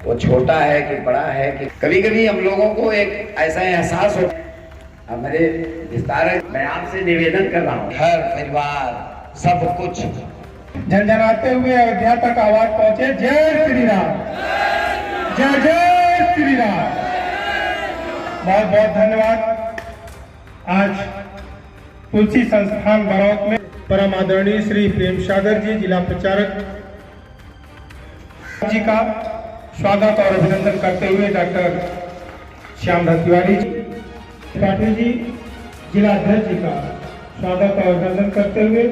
वो छोटा है कि बड़ा है कि कभी कभी हम लोगों को एक ऐसा एहसास हो। अब मेरे विस्तार मैं आपसे निवेदन कर रहा हूँ, घर परिवार सब कुछ झंझनाते हुए अयोध्या तक आवाज पहुंचे, जय श्री राम, जय जय श्री राम। बहुत बहुत धन्यवाद। आज तुलसी संस्थान बरौत में परम आदरणीय श्री प्रेम सागर जी जिला प्रचारक जी का स्वागत और अभिनंदन करते हुए डॉक्टर श्यामधर तिवारी जी पाटिल जी जिला अध्यक्ष जी का स्वागत और अभिनंदन करते हुए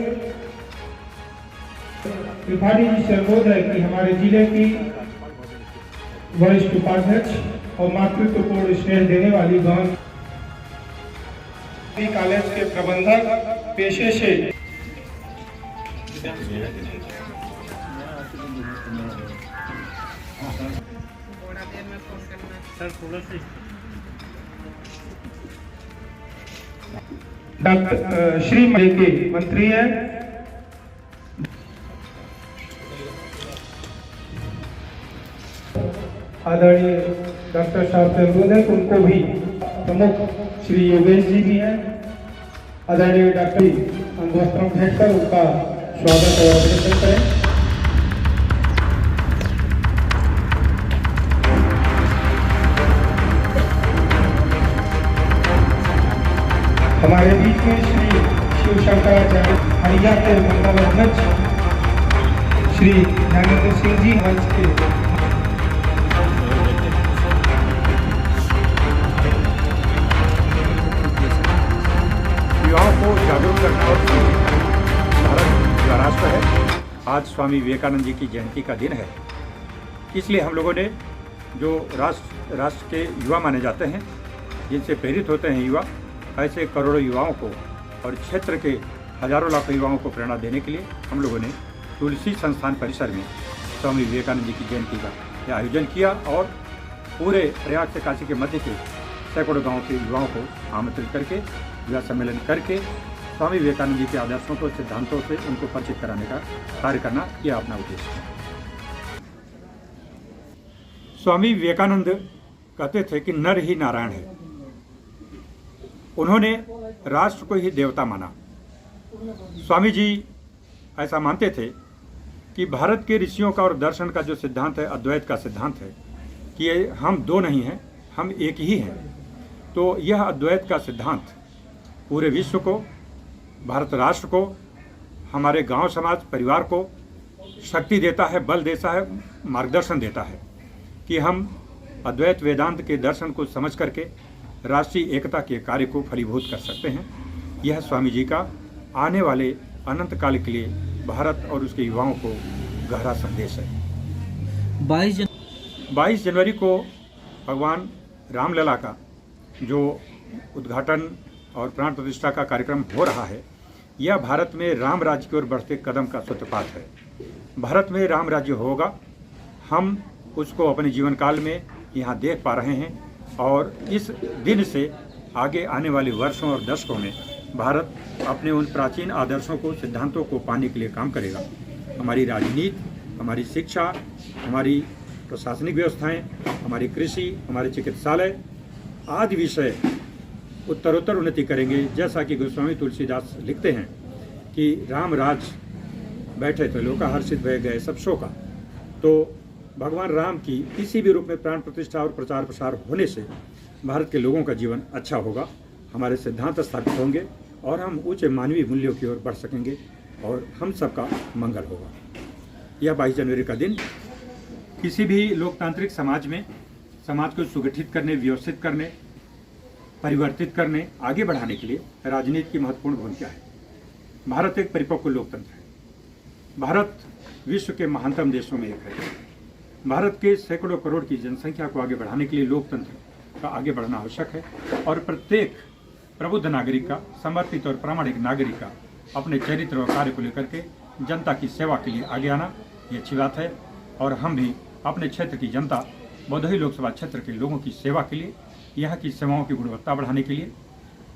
त्रिपाठी जी से अनुरोध है कि हमारे जिले की वरिष्ठ उपाध्यक्ष और मातृत्व को स्नेह देने वाली बहन कॉलेज के प्रबंधक पेशे से डॉक्टर श्री के मंत्री है आदरणीय डॉक्टर साहब से अनुरोध है कि उनको भी प्रमुख श्री योगेश जी भी हैं आदरणीय डॉक्टर अंगवस्त्रम भेंट कर उनका स्वागत और अभिनंदन करें। हमारे बीच में श्री शिव शंकराचार्य हरिया के मंडल अध्यक्ष श्री ज्ञानेंद्र सिंह जी मंच के युवाओं को जागरूक करना और भारत का राष्ट्र है। आज स्वामी विवेकानंद जी की जयंती का दिन है, इसलिए हम लोगों ने जो राष्ट्र के युवा माने जाते हैं, जिनसे प्रेरित होते हैं युवा, ऐसे करोड़ों युवाओं को और क्षेत्र के हजारों लाखों युवाओं को प्रेरणा देने के लिए हम लोगों ने तुलसी संस्थान परिसर में स्वामी विवेकानंद जी की जयंती का आयोजन किया और पूरे प्रयाग से काशी के मध्य के सैकड़ों गाँव के युवाओं को आमंत्रित करके युवा सम्मेलन करके स्वामी विवेकानंद जी के आदर्शों को, सिद्धांतों से उनको परिचित कराने का कार्य करना यह अपना उद्देश्य है। स्वामी विवेकानंद कहते थे कि नर ही नारायण है। उन्होंने राष्ट्र को ही देवता माना। स्वामी जी ऐसा मानते थे कि भारत के ऋषियों का और दर्शन का जो सिद्धांत है, अद्वैत का सिद्धांत है कि हम दो नहीं हैं, हम एक ही हैं। तो यह अद्वैत का सिद्धांत पूरे विश्व को, भारत राष्ट्र को, हमारे गांव समाज परिवार को शक्ति देता है, बल देता है, मार्गदर्शन देता है कि हम अद्वैत वेदांत के दर्शन को समझ करके राष्ट्रीय एकता के कार्य को फलीभूत कर सकते हैं। यह स्वामी जी का आने वाले अनंत काल के लिए भारत और उसके युवाओं को गहरा संदेश है। 22 जनवरी को भगवान रामलला का जो उद्घाटन और प्राण प्रतिष्ठा का कार्यक्रम हो रहा है, यह भारत में राम राज्य की ओर बढ़ते कदम का सूत्रपात है। भारत में राम राज्य होगा, हम उसको अपने जीवन काल में यहाँ देख पा रहे हैं और इस दिन से आगे आने वाले वर्षों और दशकों में भारत अपने उन प्राचीन आदर्शों को, सिद्धांतों को पाने के लिए काम करेगा। हमारी राजनीति, हमारी शिक्षा, हमारी प्रशासनिक व्यवस्थाएं, हमारी कृषि, हमारे चिकित्सालय आदि विषय उत्तरोत्तर उन्नति करेंगे। जैसा कि गोस्वामी तुलसीदास लिखते हैं कि राम राज बैठे तो लोका हर्षित भय गए सब शोका। तो भगवान राम की किसी भी रूप में प्राण प्रतिष्ठा और प्रचार प्रसार होने से भारत के लोगों का जीवन अच्छा होगा, हमारे सिद्धांत स्थापित होंगे और हम ऊंचे मानवीय मूल्यों की ओर बढ़ सकेंगे और हम सबका मंगल होगा। यह 22 जनवरी का दिन किसी भी लोकतांत्रिक समाज में समाज को सुगठित करने, व्यवस्थित करने, परिवर्तित करने, आगे बढ़ाने के लिए राजनीति की महत्वपूर्ण भूमिका है। भारत एक परिपक्व लोकतंत्र है। भारत विश्व के महानतम देशों में एक है। भारत के सैकड़ों करोड़ की जनसंख्या को आगे बढ़ाने के लिए लोकतंत्र का आगे बढ़ना आवश्यक है और प्रत्येक प्रबुद्ध नागरिक का, समर्पित और प्रामाणिक नागरिक का अपने चरित्र और कार्य को लेकर के जनता की सेवा के लिए आगे आना ये अच्छी बात है। और हम भी अपने क्षेत्र की जनता, भदोही लोकसभा क्षेत्र के लोगों की सेवा के लिए, यहाँ की सेवाओं की गुणवत्ता बढ़ाने के लिए,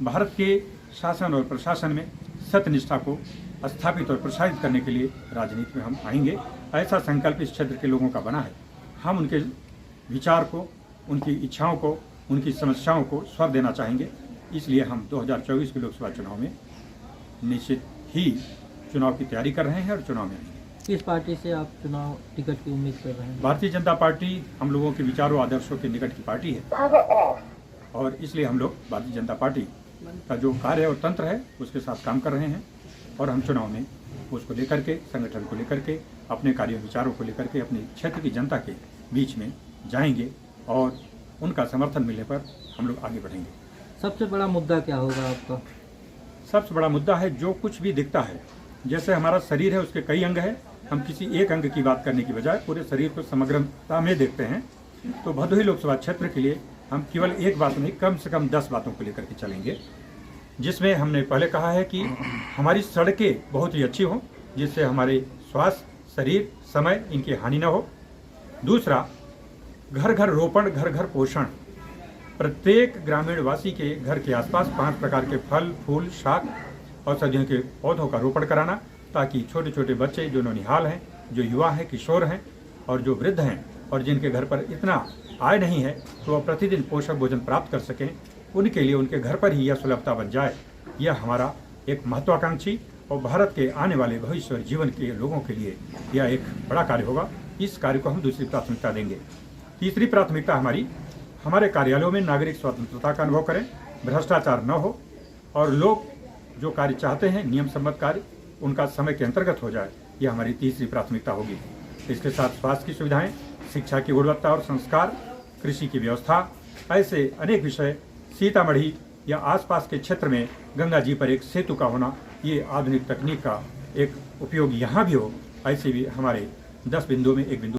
भारत के शासन और प्रशासन में सत्यनिष्ठा को स्थापित और प्रोत्साहित करने के लिए राजनीति में हम आएंगे। ऐसा संकल्प इस क्षेत्र के लोगों का बना है। हम उनके विचार को, उनकी इच्छाओं को, उनकी समस्याओं को स्वर देना चाहेंगे। इसलिए हम 2024 के लोकसभा चुनाव में निश्चित ही चुनाव की तैयारी कर रहे हैं और चुनाव में आएंगे। किस पार्टी से आप चुनाव टिकट की उम्मीद कर रहे हैं? भारतीय जनता पार्टी हम लोगों के विचारों आदर्शों के निकट की पार्टी है और इसलिए हम लोग भारतीय जनता पार्टी का जो कार्य और तंत्र है उसके साथ काम कर रहे हैं और हम चुनाव में उसको लेकर के, संगठन को लेकर के, अपने कार्य विचारों को लेकर के अपने क्षेत्र की जनता के बीच में जाएंगे और उनका समर्थन मिलने पर हम लोग आगे बढ़ेंगे। सबसे बड़ा मुद्दा क्या होगा आपका? सबसे बड़ा मुद्दा है जो कुछ भी दिखता है, जैसे हमारा शरीर है उसके कई अंग हैं, हम किसी एक अंग की बात करने की बजाय पूरे शरीर को समग्रता में देखते हैं। तो भदोही लोकसभा क्षेत्र के लिए हम केवल एक बात नहीं, कम से कम 10 बातों को लेकर के चलेंगे, जिसमें हमने पहले कहा है कि हमारी सड़कें बहुत ही अच्छी हों, जिससे हमारे स्वास्थ्य, शरीर, समय इनकी हानि न हो। दूसरा, घर घर रोपण, घर घर पोषण। प्रत्येक ग्रामीण वासी के घर के आसपास 5 प्रकार के फल, फूल, शाक, औषधियों के पौधों का रोपण कराना, ताकि छोटे छोटे बच्चे जो नौनिहाल हैं, जो युवा हैं, किशोर हैं और जो वृद्ध हैं और जिनके घर पर इतना आय नहीं है तो वह प्रतिदिन पोषक भोजन प्राप्त कर सकें, उनके लिए उनके घर पर ही यह सुलभता बन जाए। यह हमारा एक महत्वाकांक्षी और भारत के आने वाले भविष्य जीवन के लोगों के लिए यह एक बड़ा कार्य होगा। इस कार्य को हम दूसरी प्राथमिकता देंगे। तीसरी प्राथमिकता हमारे कार्यालयों में नागरिक स्वतंत्रता का अनुभव करें, भ्रष्टाचार न हो और लोग जो कार्य चाहते हैं, नियम सम्मत कार्य, उनका समय के अंतर्गत हो जाए। यह हमारी तीसरी प्राथमिकता होगी। इसके साथ स्वास्थ्य की सुविधाएं, शिक्षा की गुणवत्ता और संस्कार, कृषि की व्यवस्था, ऐसे अनेक विषय, सीतामढ़ी या आसपास के क्षेत्र में गंगा जी पर एक सेतु का होना, ये आधुनिक तकनीक का एक उपयोग यहाँ भी हो, ऐसे भी हमारे 10 बिंदुओं में एक बिंदु